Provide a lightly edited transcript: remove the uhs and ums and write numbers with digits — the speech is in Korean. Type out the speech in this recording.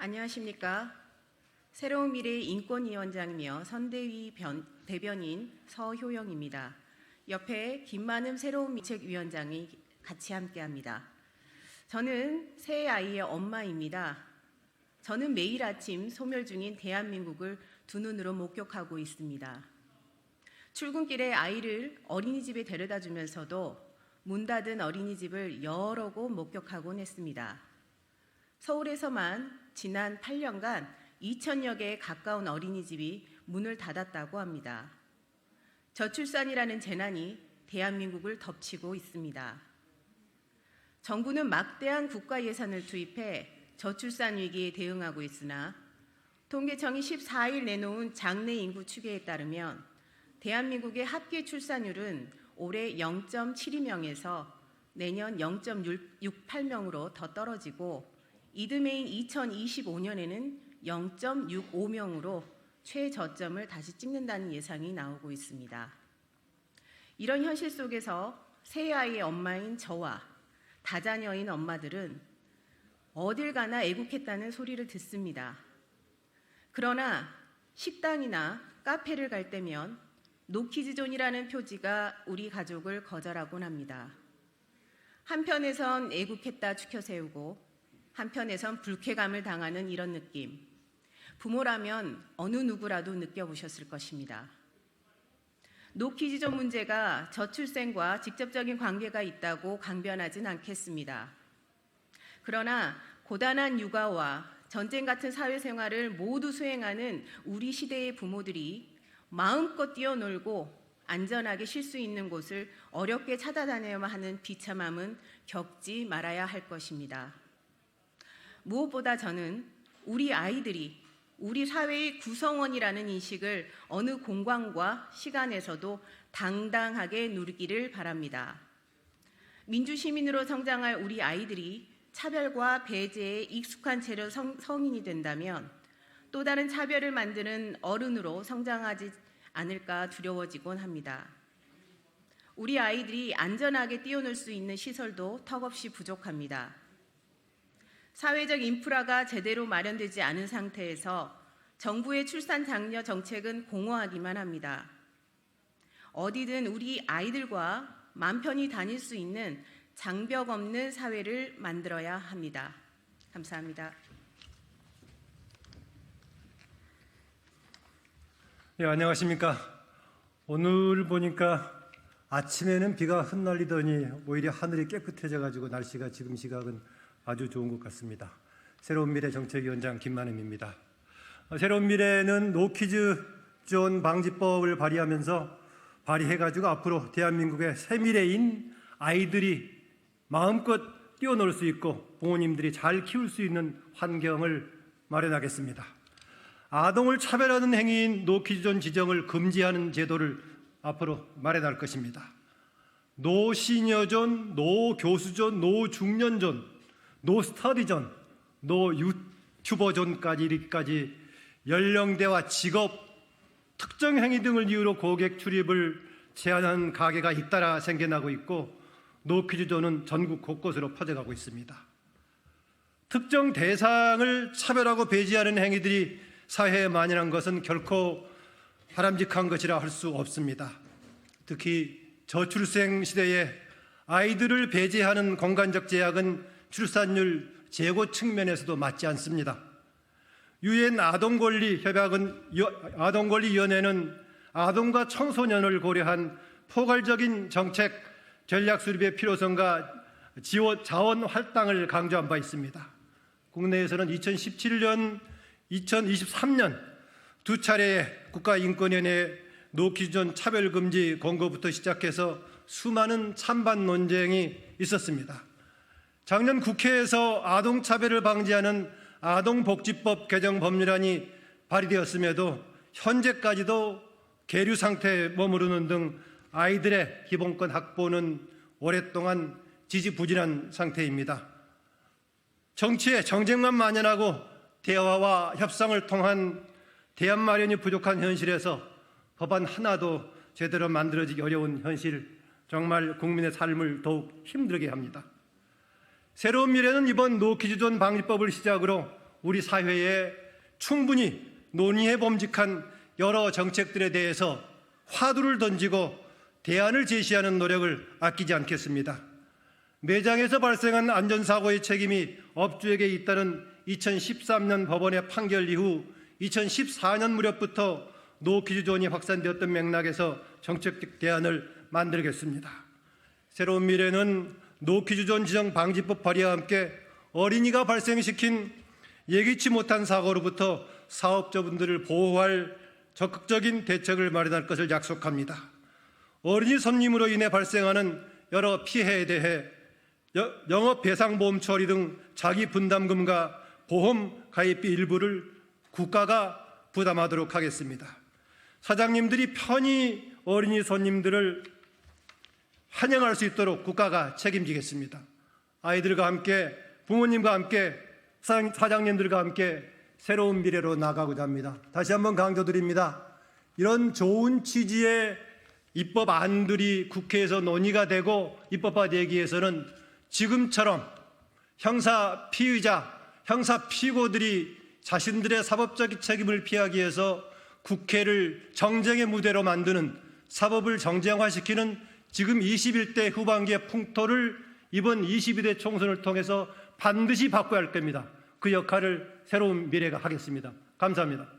안녕하십니까. 새로운 미래의 인권위원장이며 선대위 대변인 서효영입니다. 옆에 김만음 새로운 미책위원장이 같이 함께합니다. 저는 세 아이의 엄마입니다. 저는 매일 아침 소멸 중인 대한민국을 두 눈으로 목격하고 있습니다. 출근길에 아이를 어린이집에 데려다 주면서도 문 닫은 어린이집을 여러 곳 목격하곤 했습니다. 서울에서만 지난 8년간 2,000여 개에 가까운 어린이집이 문을 닫았다고 합니다. 저출산이라는 재난이 대한민국을 덮치고 있습니다. 정부는 막대한 국가 예산을 투입해 저출산 위기에 대응하고 있으나 통계청이 14일 내놓은 장래 인구 추계에 따르면 대한민국의 합계 출산율은 올해 0.72명에서 내년 0.68명으로 더 떨어지고 이듬해인 2025년에는 0.65명으로 최저점을 다시 찍는다는 예상이 나오고 있습니다. 이런 현실 속에서 세 아이의 엄마인 저와 다자녀인 엄마들은 어딜 가나 애국했다는 소리를 듣습니다. 그러나 식당이나 카페를 갈 때면 노키즈존이라는 표지가 우리 가족을 거절하곤 합니다. 한편에선 애국했다 추켜세우고 한편에선 불쾌감을 당하는 이런 느낌, 부모라면 어느 누구라도 느껴보셨을 것입니다. 노키즈존 문제가 저출생과 직접적인 관계가 있다고 강변하진 않겠습니다. 그러나 고단한 육아와 전쟁 같은 사회생활을 모두 수행하는 우리 시대의 부모들이 마음껏 뛰어놀고 안전하게 쉴 수 있는 곳을 어렵게 찾아다녀야만 하는 비참함은 겪지 말아야 할 것입니다. 무엇보다 저는 우리 아이들이 우리 사회의 구성원이라는 인식을 어느 공간과 시간에서도 당당하게 누리기를 바랍니다. 민주시민으로 성장할 우리 아이들이 차별과 배제에 익숙한 채로 성인이 된다면 또 다른 차별을 만드는 어른으로 성장하지 않을까 두려워지곤 합니다. 우리 아이들이 안전하게 뛰어놀 수 있는 시설도 턱없이 부족합니다. 사회적 인프라가 제대로 마련되지 않은 상태에서 정부의 출산 장려 정책은 공허하기만 합니다. 어디든 우리 아이들과 맘 편히 다닐 수 있는 장벽 없는 사회를 만들어야 합니다. 감사합니다. 네, 안녕하십니까. 오늘 보니까 아침에는 비가 흩날리더니 오히려 하늘이 깨끗해져가지고 날씨가 지금 시각은 아주 좋은 것 같습니다. 새로운 미래 정책위원장 김만음입니다. 새로운 미래는 노키즈존 방지법을 발의해가지고 앞으로 대한민국의 새 미래인 아이들이 마음껏 뛰어놀 수 있고 부모님들이 잘 키울 수 있는 환경을 마련하겠습니다. 아동을 차별하는 행위인 노키즈존 지정을 금지하는 제도를 앞으로 마련할 것입니다. 노시니어존, 노교수존, 노중년존, 노스터디존, 노유튜버존까지 연령대와 직업, 특정 행위 등을 이유로 고객 출입을 제한하는 가게가 잇따라 생겨나고 있고 노키즈존은 전국 곳곳으로 퍼져가고 있습니다. 특정 대상을 차별하고 배제하는 행위들이 사회에 만연한 것은 결코 바람직한 것이라 할 수 없습니다. 특히 저출생 시대에 아이들을 배제하는 공간적 제약은 출산율 제고 측면에서도 맞지 않습니다. 유엔 아동권리위원회는 아동과 청소년을 고려한 포괄적인 정책 전략 수립의 필요성과 자원 할당을 강조한 바 있습니다. 국내에서는 2017년, 2023년 두 차례의 국가인권위원회 노키즈존 차별금지 권고부터 시작해서 수많은 찬반 논쟁이 있었습니다. 작년 국회에서 아동차별을 방지하는 아동복지법 개정 법률안이 발의되었음에도 현재까지도 계류 상태에 머무르는 등 아이들의 기본권 확보는 오랫동안 지지부진한 상태입니다. 정치에 정쟁만 만연하고 대화와 협상을 통한 대안 마련이 부족한 현실에서 법안 하나도 제대로 만들어지기 어려운 현실, 정말 국민의 삶을 더욱 힘들게 합니다. 새로운 미래는 이번 노키즈존 방지법을 시작으로 우리 사회에 충분히 논의해 봄직한 여러 정책들에 대해서 화두를 던지고 대안을 제시하는 노력을 아끼지 않겠습니다. 매장에서 발생한 안전사고의 책임이 업주에게 있다는 2013년 법원의 판결 이후 2014년 무렵부터 노키즈존이 확산되었던 맥락에서 정책적 대안을 만들겠습니다. 새로운 미래는 노키즈존 지정 방지법 발의와 함께 어린이가 발생시킨 예기치 못한 사고로부터 사업자분들을 보호할 적극적인 대책을 마련할 것을 약속합니다. 어린이 손님으로 인해 발생하는 여러 피해에 대해 영업배상보험 처리 등 자기 분담금과 보험 가입비 일부를 국가가 부담하도록 하겠습니다. 사장님들이 편히 어린이 손님들을 환영할 수 있도록 국가가 책임지겠습니다. 아이들과 함께, 부모님과 함께, 사장님들과 함께 새로운 미래로 나가고자 합니다. 다시 한번 강조드립니다. 이런 좋은 취지의 입법안들이 국회에서 논의가 되고 입법화되기 위해서는 지금처럼 형사 피의자, 형사 피고들이 자신들의 사법적 책임을 피하기 위해서 국회를 정쟁의 무대로 만드는, 사법을 정쟁화시키는 지금 21대 후반기의 풍토를 이번 22대 총선을 통해서 반드시 바꿔야 할 겁니다. 그 역할을 새로운 미래가 하겠습니다. 감사합니다.